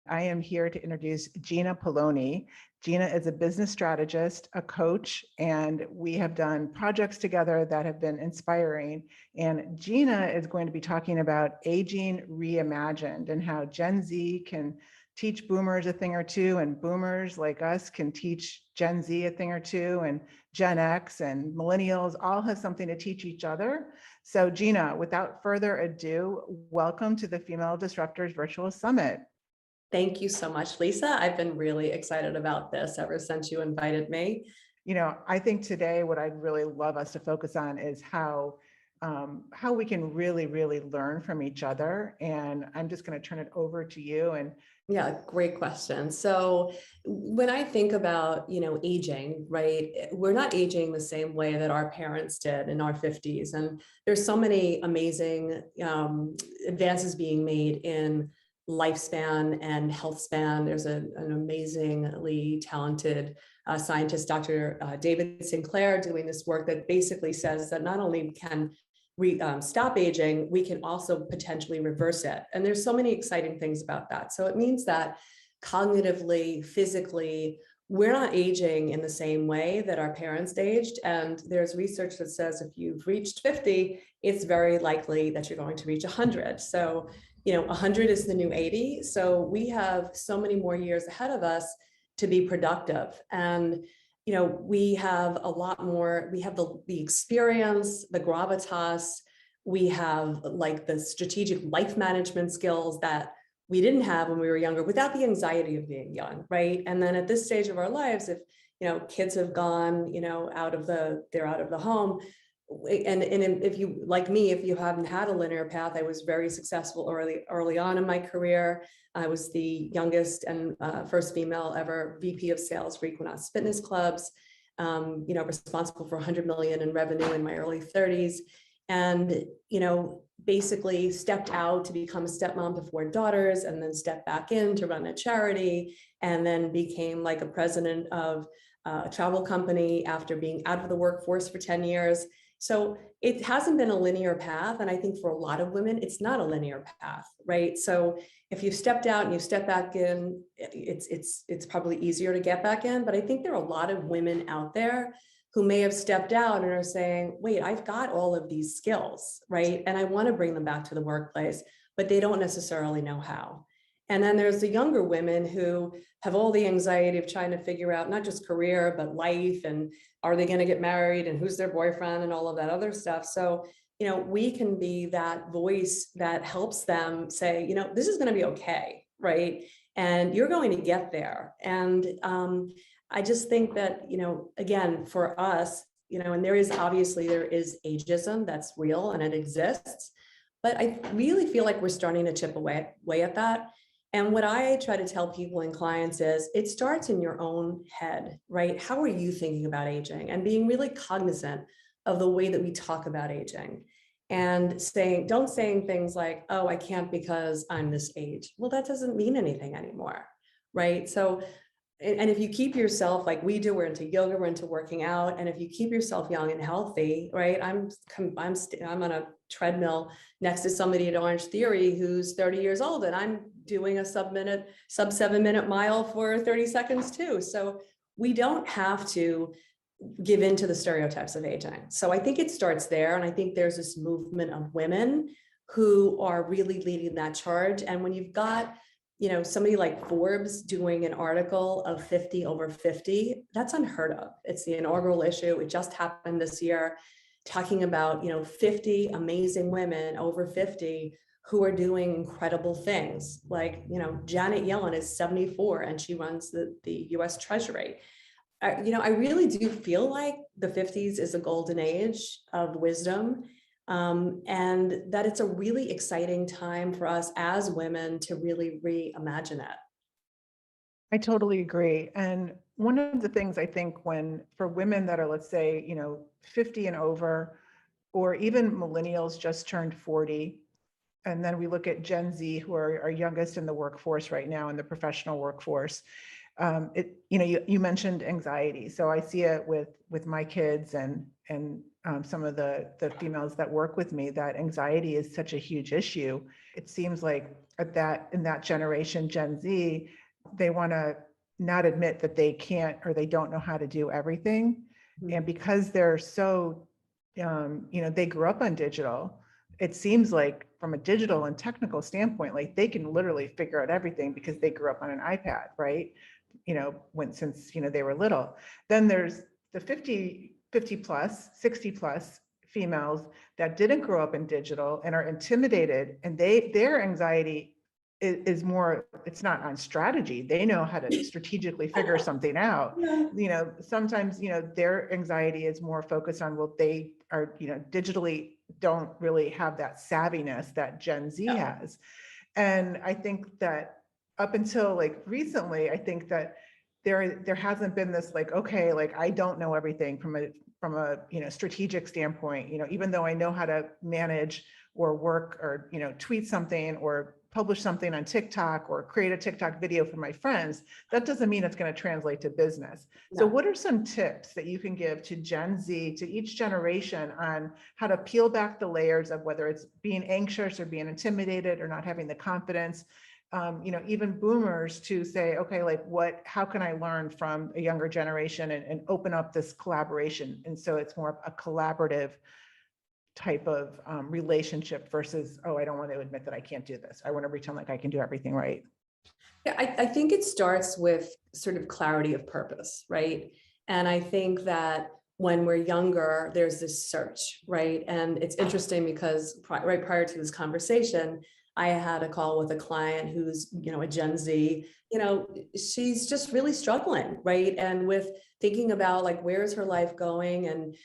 I am here to introduce Gina Paoloni. Gina is a business strategist, a coach, and we have done projects together that have been inspiring. And Gina is going to be talking about aging reimagined and how Gen Z can teach boomers a thing or two, and boomers like us can teach Gen Z a thing or two, and Gen X and millennials all have something to teach each other. So Gina, without further ado, welcome to the Female Disruptors Virtual Summit. Thank you so much, Lisa. I've been really excited about this ever since you invited me. You know, I think today what I'd really love us to focus on is how we can really learn from each other. And I'm just going to turn it over to you. And yeah, great question. So when I think about, aging, right, we're not aging the same way that our parents did in our 50s. And there's so many amazing advances being made in lifespan and health span. There's an amazingly talented scientist, Dr. David Sinclair, doing this work that basically says that not only can we stop aging, we can also potentially reverse it. And there's so many exciting things about that. So it means that cognitively, physically, we're not aging in the same way that our parents aged. And there's research that says if you've reached 50, it's very likely that you're going to reach 100. So 100 is the new 80. So we have so many more years ahead of us to be productive. And, we have a lot more, we have the experience, the gravitas, we have like the strategic life management skills that we didn't have when we were younger without the anxiety of being young, right? And then at this stage of our lives, if, kids have gone, they're out of the home, and if you, like me, if you haven't had a linear path, I was very successful early on in my career. I was the youngest and first female ever VP of sales for Equinox Fitness Clubs, responsible for 100 million in revenue in my early 30s. And, basically stepped out to become a stepmom to 4 daughters, and then stepped back in to run a charity, and then became like a president of a travel company after being out of the workforce for 10 years. So it hasn't been a linear path. And I think for a lot of women, it's not a linear path, right? So if you stepped out and you step back in, it's probably easier to get back in. But I think there are a lot of women out there who may have stepped out and are saying, wait, I've got all of these skills, right? And I want to bring them back to the workplace, but they don't necessarily know how. And then there's the younger women who have all the anxiety of trying to figure out not just career, but life, and are they going to get married, and who's their boyfriend, and all of that other stuff. So, we can be that voice that helps them say, this is going to be okay, right? And you're going to get there. And I just think that, again, for us, and there is ageism that's real and it exists, but I really feel like we're starting to chip away at that. And what I try to tell people and clients is it starts in your own head, right? How are you thinking about aging, and being really cognizant of the way that we talk about aging, and don't saying things like, oh, I can't because I'm this age. Well, that doesn't mean anything anymore, right? So, and if you keep yourself like we do, we're into yoga, we're into working out. And if you keep yourself young and healthy, right? I'm on a treadmill next to somebody at Orange Theory who's 30 years old, and I'm doing a sub 7 minute mile for 30 seconds too. So we don't have to give in to the stereotypes of aging. So I think it starts there. And I think there's this movement of women who are really leading that charge. And when you've got somebody like Forbes doing an article of 50 over 50, that's unheard of. It's the inaugural issue. It just happened this year, talking about, 50 amazing women over 50 who are doing incredible things. Like, Janet Yellen is 74 and she runs the US Treasury. I really do feel like the 50s is a golden age of wisdom. And that it's a really exciting time for us as women to really reimagine it. I totally agree. And one of the things I think for women that are, let's say, 50 and over, or even millennials just turned 40, and then we look at Gen Z, who are our youngest in the workforce right now, in the professional workforce, You mentioned anxiety. So I see it with my kids and some of the females that work with me, that anxiety is such a huge issue. It seems like in that generation, Gen Z, they want to not admit that they can't or they don't know how to do everything. And because they're so, they grew up on digital, it seems like from a digital and technical standpoint, like they can literally figure out everything because they grew up on an iPad, right? Since they were little. Then there's the 50 plus, 60 plus females that didn't grow up in digital and are intimidated, and their anxiety is more, it's not on strategy. They know how to strategically figure something out. Sometimes, their anxiety is more focused on, well, they are, digitally don't really have that savviness that Gen Z has. And I think that up until like recently, I think that there hasn't been this like, okay, like I don't know everything from a strategic standpoint, even though I know how to manage or work or tweet something or publish something on TikTok or create a TikTok video for my friends, that doesn't mean it's going to translate to business. No. So what are some tips that you can give to Gen Z, to each generation, on how to peel back the layers of whether it's being anxious or being intimidated or not having the confidence, even boomers, to say, okay, like how can I learn from a younger generation and open up this collaboration? And so it's more a collaborative type of relationship versus, oh, I don't want to admit that I can't do this. I want to pretend like I can do everything right. Yeah, I think it starts with sort of clarity of purpose, right? And I think that when we're younger, there's this search, right? And it's interesting because right prior to this conversation, I had a call with a client who's, a Gen Z, she's just really struggling, right? And with thinking about like, where is her life going? And,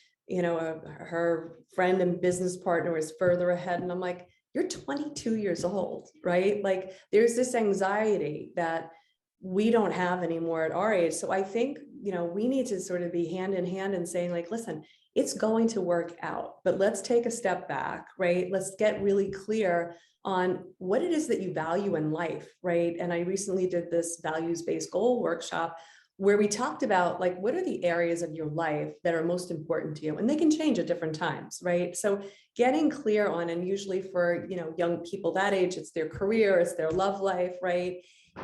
her friend and business partner is further ahead. And I'm like, you're 22 years old, right? Like there's this anxiety that we don't have anymore at our age. So I think, we need to sort of be hand in hand and saying like, listen, it's going to work out, but let's take a step back, right? Let's get really clear on what it is that you value in life, right? And I recently did this values-based goal workshop where we talked about like, what are the areas of your life that are most important to you? And they can change at different times, right? So getting clear on, and usually for, young people that age, it's their career, it's their love life, right?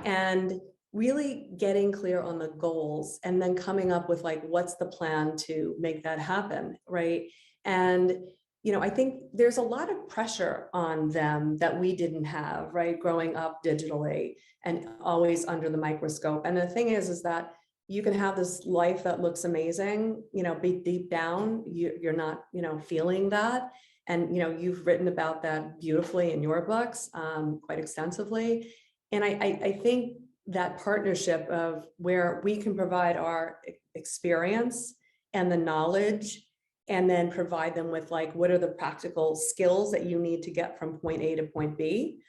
And really getting clear on the goals and then coming up with like, what's the plan to make that happen, right? And I think there's a lot of pressure on them that we didn't have, right? Growing up digitally and always under the microscope. And the thing is that you can have this life that looks amazing, be deep down, you're not, feeling that. And, you've written about that beautifully in your books, quite extensively. And I think that partnership of where we can provide our experience and the knowledge, and then provide them with like, what are the practical skills that you need to get from point A to point B,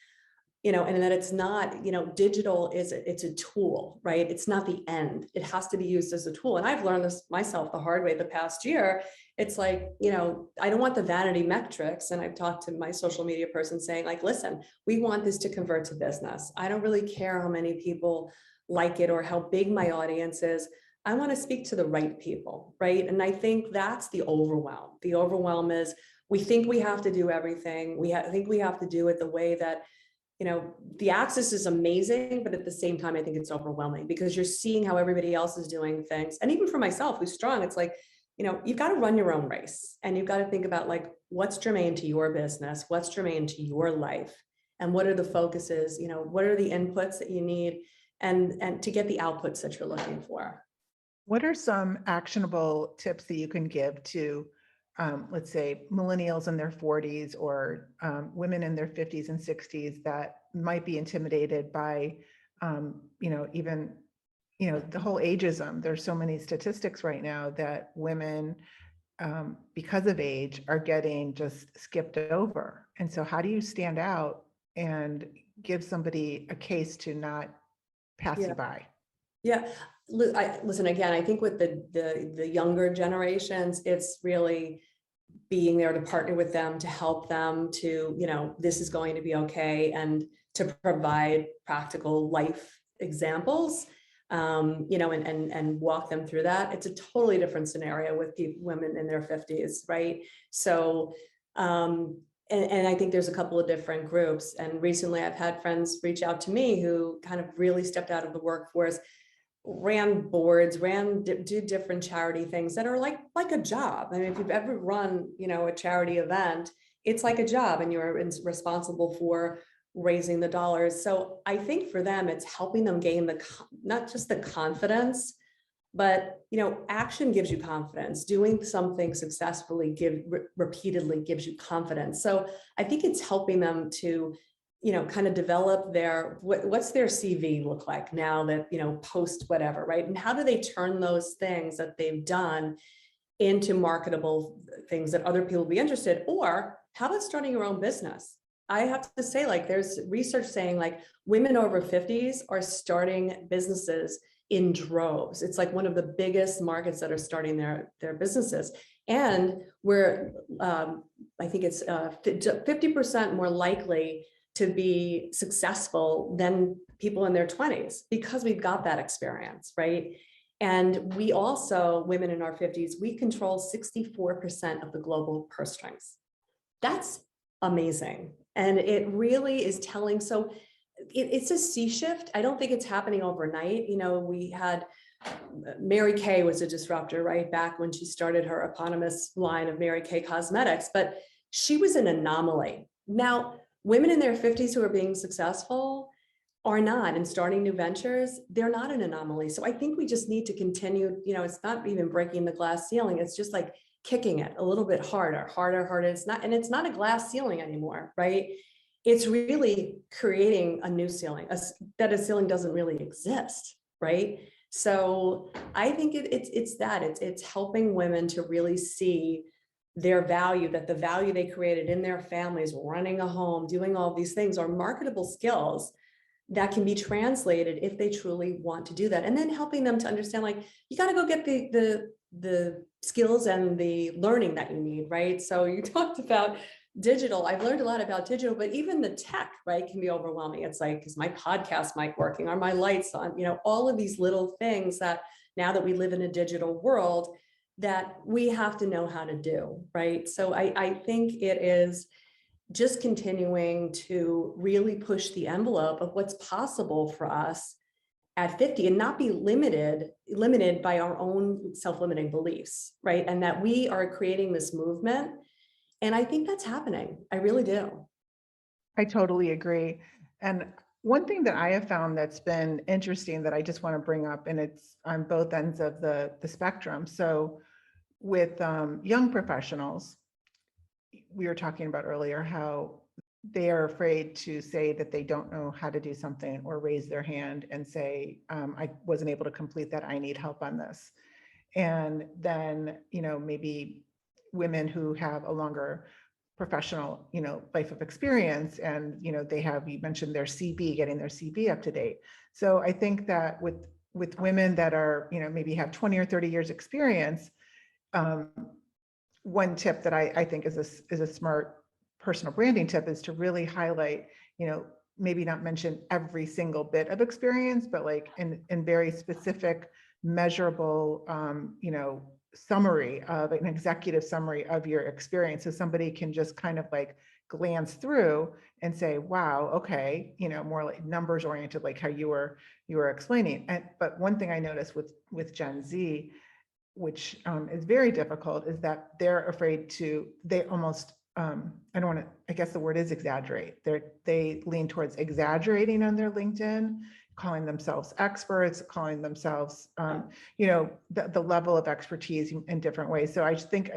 and that it's not, digital it's a tool, right? It's not the end. It has to be used as a tool. And I've learned this myself the hard way the past year. It's like, I don't want the vanity metrics. And I've talked to my social media person saying like, listen, we want this to convert to business. I don't really care how many people like it or how big my audience is. I want to speak to the right people, right? And I think that's the overwhelm. The overwhelm is we think we have to do everything. Think we have to do it the way that, the access is amazing, but at the same time, I think it's overwhelming because you're seeing how everybody else is doing things. And even for myself, who's strong, it's like, you've got to run your own race and you've got to think about like, what's germane to your business? What's germane to your life? And what are the focuses? What are the inputs that you need and to get the outputs that you're looking for? What are some actionable tips that you can give to, let's say, millennials in their 40s or women in their 50s and 60s that might be intimidated by, even, the whole ageism? There's so many statistics right now that women, because of age, are getting just skipped over. And so how do you stand out and give somebody a case to not pass you by? Yeah. Listen, again, I think with the younger generations, it's really being there to partner with them, to help them to, this is going to be okay, and to provide practical life examples. and walk them through that. It's a totally different scenario with women in their 50s, right? So, and I think there's a couple of different groups. And recently I've had friends reach out to me who kind of really stepped out of the workforce, ran boards, do different charity things that are like a job. I mean, if you've ever run, a charity event, it's like a job, and you're responsible for raising the dollars. So I think for them, it's helping them gain not just the confidence, but action gives you confidence. Doing something successfully repeatedly gives you confidence. So I think it's helping them to kind of develop what's their CV look like now that post whatever, right? And how do they turn those things that they've done into marketable things that other people will be interested? Or how about starting your own business? I have to say, like, there's research saying like women over 50s are starting businesses in droves. It's like one of the biggest markets that are starting their businesses. And we're, I think it's 50% more likely to be successful than people in their 20s because we've got that experience, right? And we also, women in our 50s, we control 64% of the global purse strings. That's amazing. And it really is telling. So it's a sea shift. I don't think it's happening overnight. We had Mary Kay was a disruptor, right? Back when she started her eponymous line of Mary Kay Cosmetics, but she was an anomaly. Now, women in their 50s who are being successful are not, and starting new ventures, they're not an anomaly. So I think we just need to continue, it's not even breaking the glass ceiling. It's just like kicking it a little bit harder. It's not a glass ceiling anymore, right? It's really creating a new ceiling, that a ceiling doesn't really exist, right? So I think it's helping women to really see their value, that the value they created in their families, running a home, doing all these things, are marketable skills that can be translated if they truly want to do that. And then helping them to understand, like, you got to go get the skills and the learning that you need, right? So you talked about digital. I've learned a lot about digital, but even the tech, right, can be overwhelming. It's like, is my podcast mic working? Are my lights on? All of these little things that now that we live in a digital world, that we have to know how to do, right? So I think it is just continuing to really push the envelope of what's possible for us at 50 and not be limited by our own self-limiting beliefs, right? And that we are creating this movement. And I think that's happening. I really do. I totally agree. And one thing that I have found that's been interesting that I just want to bring up, and it's on both ends of the spectrum. So with young professionals, we were talking about earlier how they are afraid to say that they don't know how to do something, or raise their hand and say, I wasn't able to complete that, I need help on this. And then, maybe women who have a longer professional, life of experience, and, they have, you mentioned their CV, getting their CV up to date. So I think that with women that are, maybe have 20 or 30 years experience, one tip that I think is a smart personal branding tip is to really highlight, maybe not mention every single bit of experience, but like in very specific, measurable, summary of an executive summary of your experience. So somebody can just kind of like glance through and say, wow, okay, more like numbers oriented, like how you were explaining. But one thing I noticed with Gen Z, which is very difficult, is that they're afraid they almost, I don't want to, I guess the word is exaggerate. They lean towards exaggerating on their LinkedIn, calling themselves experts, calling themselves, the level of expertise in different ways. So I just think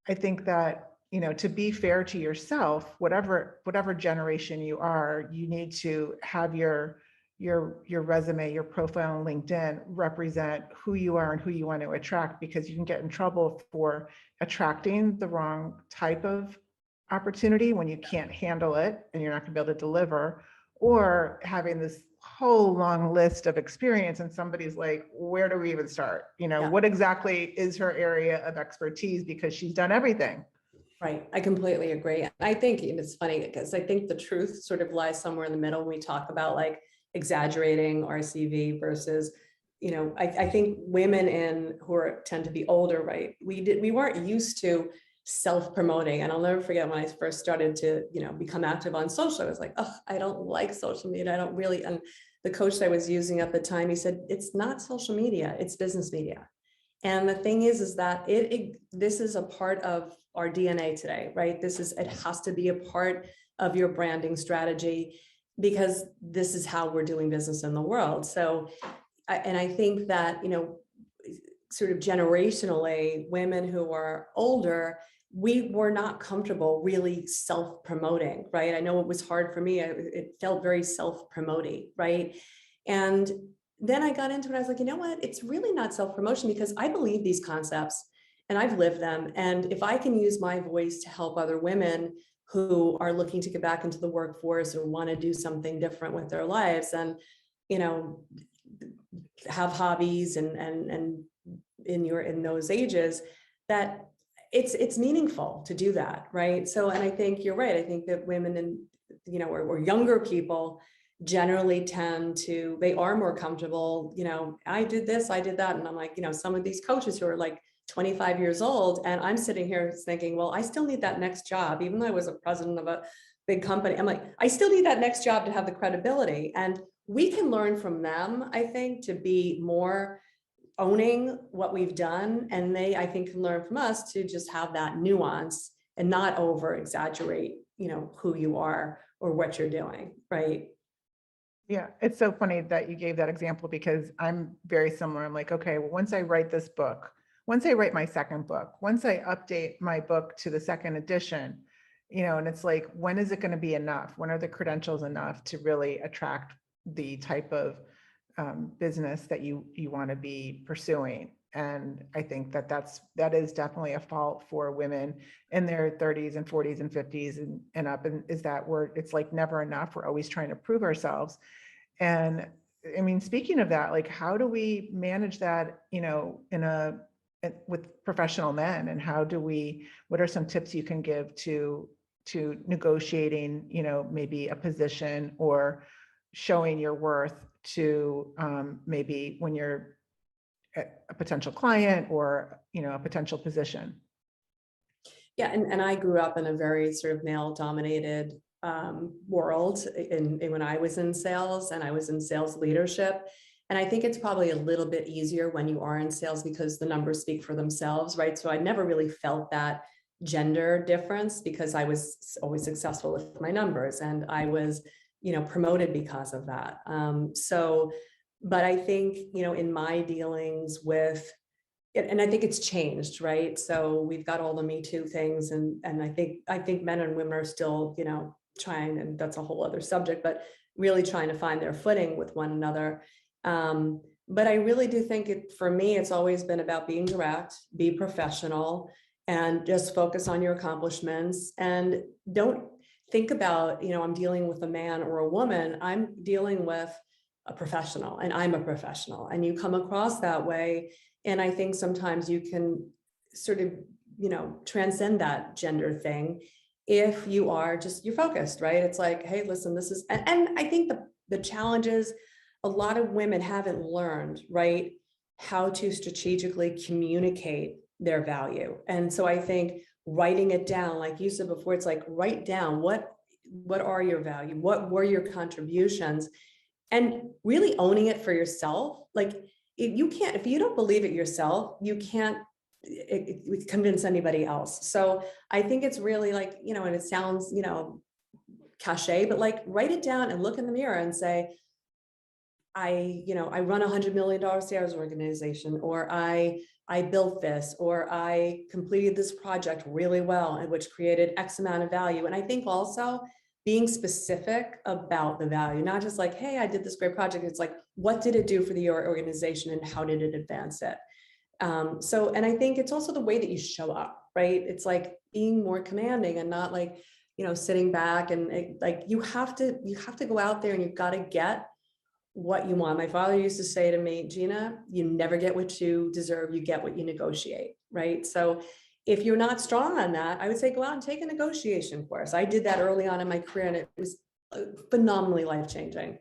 I think that, to be fair to yourself, whatever generation you are, you need to have your resume, your profile on LinkedIn represent who you are and who you want to attract, because you can get in trouble for attracting the wrong type of opportunity when you can't handle it and you're not going to be able to deliver, or having this whole long list of experience and somebody's like, where do we even start? What exactly is her area of expertise, because she's done everything. Right. I completely agree. I think it's funny because I think the truth sort of lies somewhere in the middle when we talk about like exaggerating our CV versus, you know, I think women tend to be older, right? We weren't used to self-promoting. And I'll never forget when I first started to, you know, become active on social, I was like, oh, I don't like social media. I don't really, and the coach that I was using at the time, he said, it's not social media, it's business media. And the thing is that this is a part of our DNA today, right? It has to be a part of your branding strategy because this is how we're doing business in the world. So, and I think that, you know, sort of generationally, women who are older, we were not comfortable really self-promoting, right? I know it was hard for me. It felt very self-promoting, right? And then I got into it. I was like, you know what? It's really not self-promotion because I believe these concepts and I've lived them. And if I can use my voice to help other women who are looking to get back into the workforce or want to do something different with their lives and, you know, have hobbies and in those ages, that it's meaningful to do that, right? So, and I think you're right. I think that women and, you know, or younger people generally they are more comfortable, you know, I did this, I did that. And I'm like, you know, some of these coaches who are like 25 years old, and I'm sitting here thinking, well, I still need that next job, even though I was a president of a big company. I'm like, I still need that next job to have the credibility. And we can learn from them, I think, to be more owning what we've done. And they, I think, can learn from us to just have that nuance and not over exaggerate, you know, who you are or what you're doing, right? Yeah, it's so funny that you gave that example because I'm very similar. I'm like, okay, well, once I write this book, once I write my second book, once I update my book to the second edition, you know, and it's like, when is it going to be enough? When are the credentials enough to really attract the type of business that you want to be pursuing? And I think that is definitely a fault for women in their 30s and 40s and 50s and up, and is that it's like never enough. We're always trying to prove ourselves. And I mean, speaking of that, like, how do we manage that, you know, with professional men, and what are some tips you can give to negotiating, you know, maybe a position or showing your worth to maybe when you're a potential client or, you know, a potential position? Yeah, and I grew up in a very sort of male dominated world when I was in sales, and I was in sales leadership. And I think it's probably a little bit easier when you are in sales because the numbers speak for themselves, right? So I never really felt that gender difference because I was always successful with my numbers and I was, you know, promoted because of that. But I think, you know, in my dealings with, and I think it's changed, right? So we've got all the Me Too things, and I think men and women are still, you know, trying, and that's a whole other subject, but really trying to find their footing with one another. But I really do think for me, it's always been about being direct, be professional, and just focus on your accomplishments, and don't think about, you know, I'm dealing with a man or a woman. I'm dealing with a professional, and I'm a professional, and you come across that way. And I think sometimes you can sort of, you know, transcend that gender thing if you're focused, right? It's like, hey, listen, this is, and I think the challenge is a lot of women haven't learned, right, how to strategically communicate their value. And so I think writing it down, like you said before, it's like, write down what are your value? What were your contributions? And really owning it for yourself. Like, if you don't believe it yourself, you can't convince anybody else. So I think it's really like, you know, and it sounds, you know, cliche, but like, write it down and look in the mirror and say, I run $100 million sales organization, or I built this, or I completed this project really well, and which created X amount of value. And I think also being specific about the value, not just like, hey, I did this great project. It's like, what did it do for your organization and how did it advance it? And I think it's also the way that you show up, right? It's like being more commanding and not like, you know, sitting back and like, you have to go out there and you've got to get what you want. My father used to say to me, Gina, you never get what you deserve, you get what you negotiate, right? So if you're not strong on that, I would say go out and take a negotiation course. I did that early on in my career and it was phenomenally life-changing.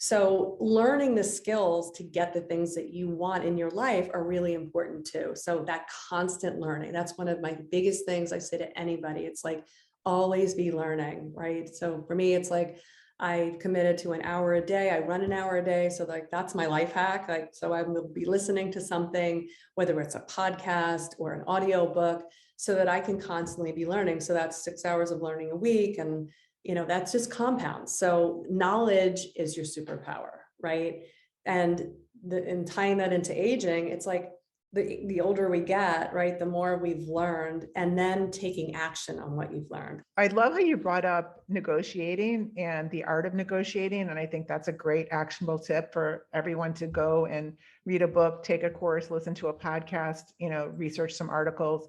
So learning the skills to get the things that you want in your life are really important too. So that constant learning, that's one of my biggest things I say to anybody. It's like always be learning, right? So for me, it's like I've committed to an hour a day. I run an hour a day. So like that's my life hack. Like, so I will be listening to something, whether it's a podcast or an audio book, so that I can constantly be learning. So that's 6 hours of learning a week. And that's just compounds. So knowledge is your superpower, right? And tying that into aging, it's like the older we get, right, the more we've learned, and then taking action on what you've learned. I love how you brought up negotiating and the art of negotiating. And I think that's a great actionable tip for everyone to go and read a book, take a course, listen to a podcast, research some articles.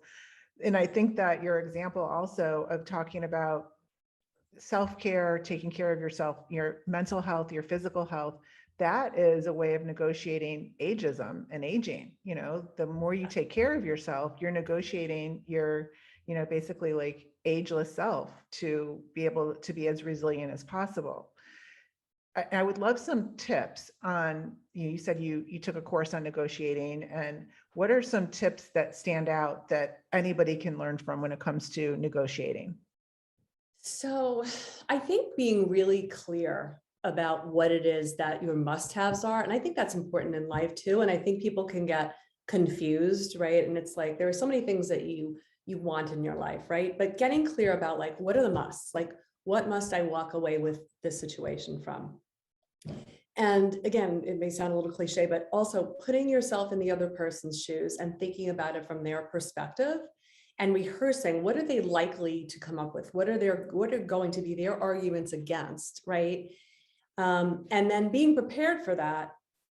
And I think that your example also of talking about self-care, taking care of yourself, your mental health, your physical health, that is a way of negotiating ageism and aging. The more you take care of yourself, you're negotiating your, basically like ageless self to be able to be as resilient as possible. I would love some tips on, you said you took a course on negotiating, and what are some tips that stand out that anybody can learn from when it comes to negotiating? So I think being really clear about what it is that your must-haves are, and I think that's important in life too. And I think people can get confused, right? And it's like there are so many things that you want in your life, right? But getting clear about like what are the musts, like what must I walk away with this situation from? And again, it may sound a little cliche, but also putting yourself in the other person's shoes and thinking about it from their perspective and rehearsing what are they likely to come up with? What are going to be their arguments against, right? And then being prepared for that,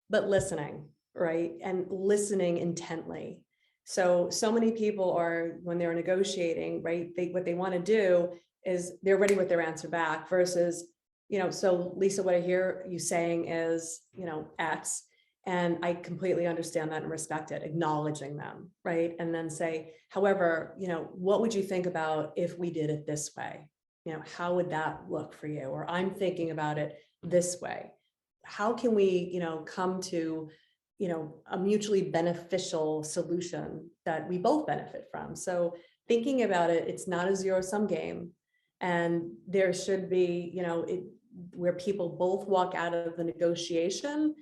but listening, right? And listening intently. So many people are, when they're negotiating, right, what they want to do is they're ready with their answer back versus, so Lisa, what I hear you saying is, X, and I completely understand that and respect it, acknowledging them, right? And then say, however, what would you think about if we did it this way? How would that look for you? Or I'm thinking about it this way. How can we, come to, a mutually beneficial solution that we both benefit from? So thinking about it, it's not a zero-sum game. And there should be, where people both walk out of the negotiation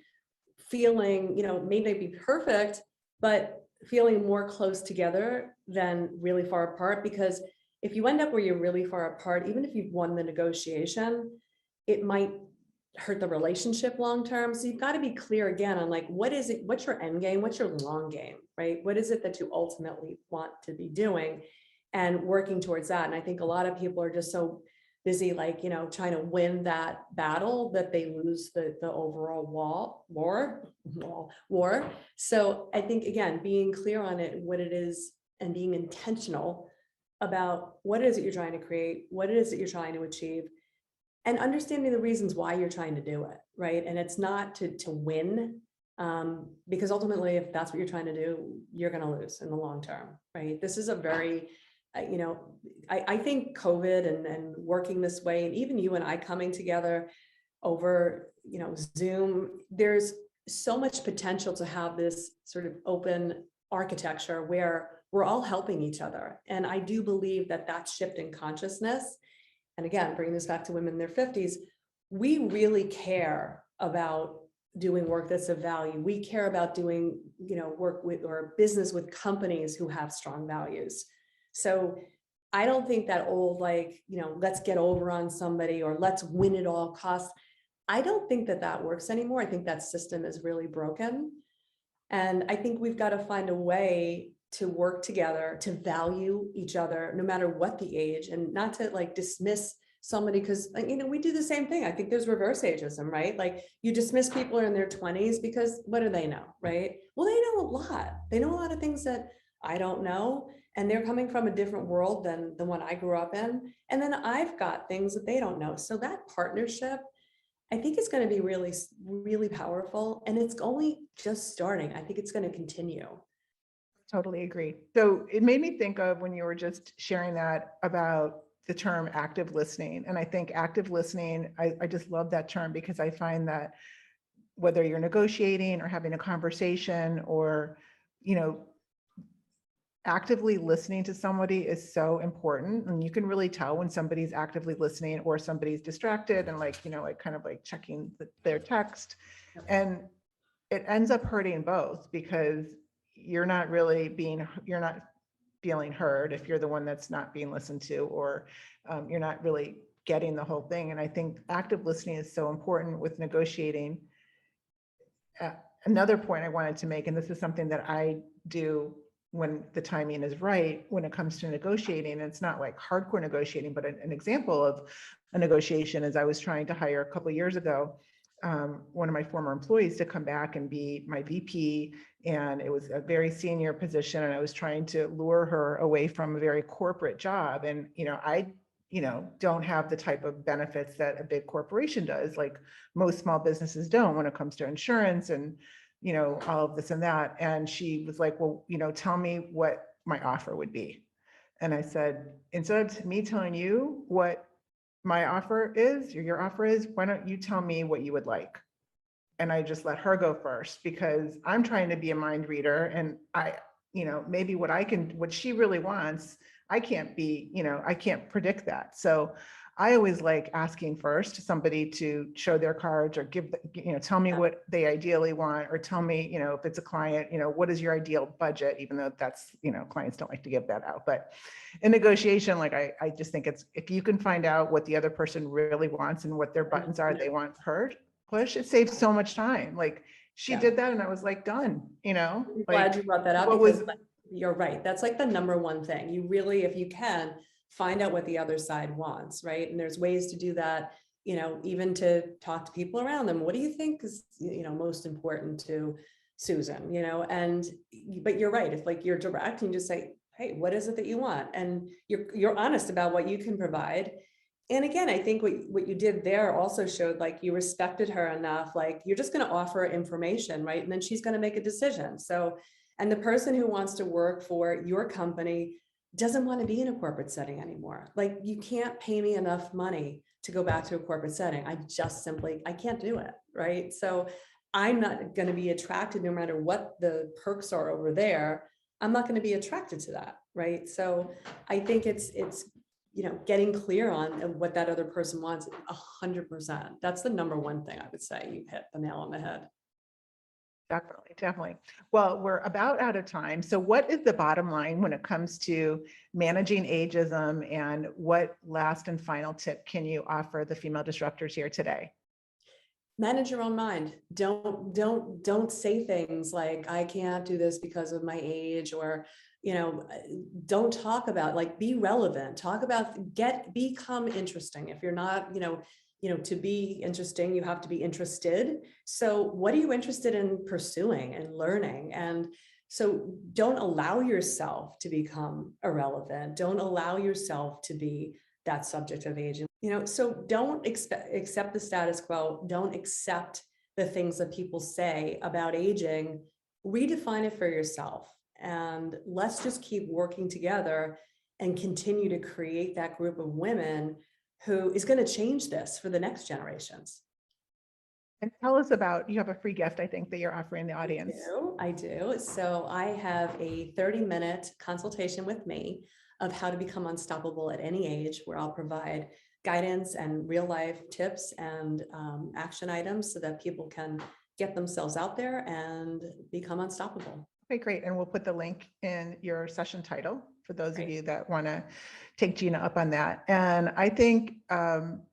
feeling, may not be perfect, but feeling more close together than really far apart. Because if you end up where you're really far apart, even if you've won the negotiation, it might hurt the relationship long term. So you've got to be clear again on like, what is it? What's your end game? What's your long game, right? What is it that you ultimately want to be doing and working towards that? And I think a lot of people are just so busy, like, trying to win that battle that they lose the overall war. So I think, again, being clear on it, what it is, and being intentional about what it is that you're trying to create, what it is that you're trying to achieve, and understanding the reasons why you're trying to do it, right? And it's not to win, because ultimately, if that's what you're trying to do, you're going to lose in the long term, right? This is a very, I think COVID and working this way, and even you and I coming together over, Zoom, there's so much potential to have this sort of open architecture where we're all helping each other. And I do believe that that shift in consciousness, and again, bringing this back to women in their 50s, we really care about doing work that's of value. We care about doing, work with or business with companies who have strong values. So I don't think that old, like, let's get over on somebody or let's win at all costs. I don't think that that works anymore. I think that system is really broken. And I think we've got to find a way to work together, to value each other, no matter what the age, and not to like dismiss somebody because, we do the same thing. I think there's reverse ageism, right? Like you dismiss people in their 20s because what do they know, right? Well, they know a lot. They know a lot of things that I don't know. And they're coming from a different world than the one I grew up in. And then I've got things that they don't know. So that partnership, I think it's going to be really, really powerful. And it's only just starting. I think it's going to continue. Totally agree. So it made me think of when you were just sharing that about the term active listening. And I think active listening, I just love that term, because I find that whether you're negotiating or having a conversation, or, actively listening to somebody is so important. And you can really tell when somebody's actively listening or somebody's distracted and like kind of like checking their text. And it ends up hurting both, because you're not feeling heard if you're the one that's not being listened to, or you're not really getting the whole thing. And I think active listening is so important with negotiating. Another point I wanted to make, and this is something that I do when the timing is right, when it comes to negotiating, and it's not like hardcore negotiating, but an example of a negotiation is I was trying to hire a couple of years ago, one of my former employees to come back and be my VP. And it was a very senior position. And I was trying to lure her away from a very corporate job. And, I don't have the type of benefits that a big corporation does, like most small businesses don't, when it comes to insurance and, all of this and that. And she was like, well, tell me what my offer would be. And I said, instead of me telling you what my offer is, or your offer is, why don't you tell me what you would like? And I just let her go first, because I'm trying to be a mind reader, and maybe what she really wants, I can't predict that. So I always like asking first somebody to show their cards, or tell me what they ideally want, or tell me, if it's a client, what is your ideal budget, even though that's, clients don't like to give that out. But in negotiation, like I just think it's, if you can find out what the other person really wants and what their buttons are they want push, it saves so much time. Like she did that, and I was like, done, I'm glad you brought that up, because you're right. That's like the number one thing. You really, if you can, find out what the other side wants, right? And there's ways to do that, even to talk to people around them. What do you think is, most important to Susan, but you're right. If like you're direct and you just say, hey, what is it that you want? And you're honest about what you can provide. And again, I think what you did there also showed like you respected her enough, like you're just going to offer information, right? And then she's going to make a decision. So, and the person who wants to work for your company doesn't want to be in a corporate setting anymore. Like you can't pay me enough money to go back to a corporate setting. I can't do it, right? So I'm not going to be attracted, no matter what the perks are over there. I'm not going to be attracted to that, right? So I think it's getting clear on what that other person wants 100%. That's the number one thing I would say. You hit the nail on the head. Definitely. Well, we're about out of time. So what is the bottom line when it comes to managing ageism, and what last and final tip can you offer the female disruptors here today? Manage your own mind. Don't say things like, I can't do this because of my age, or, don't talk about, like, be relevant, talk about, become interesting. If you're not, to be interesting, you have to be interested. So what are you interested in pursuing and learning? And so don't allow yourself to become irrelevant. Don't allow yourself to be that subject of age. So don't accept the status quo. Don't accept the things that people say about aging. Redefine it for yourself. And let's just keep working together and continue to create that group of women who is going to change this for the next generations. And tell us about, you have a free gift, I think, that you're offering the audience. I do. So I have a 30-minute consultation with me of how to become unstoppable at any age, where I'll provide guidance and real life tips and action items so that people can get themselves out there and become unstoppable. Okay, great. And we'll put the link in your session title for those of you that want to take Gina up on that. And I think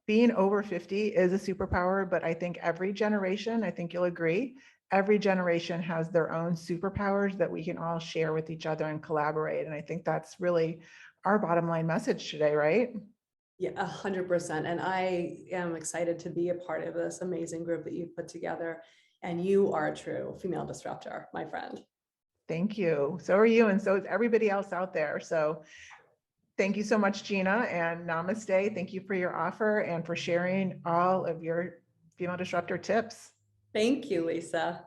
being over 50 is a superpower, but I think every generation, I think you'll agree, every generation has their own superpowers that we can all share with each other and collaborate. And I think that's really our bottom line message today, right? Yeah, 100%. And I am excited to be a part of this amazing group that you've put together. And you are a true female disruptor, my friend. Thank you. So are you, and so is everybody else out there. So thank you so much, Gina, and namaste. Thank you for your offer and for sharing all of your female disruptor tips. Thank you, Lisa.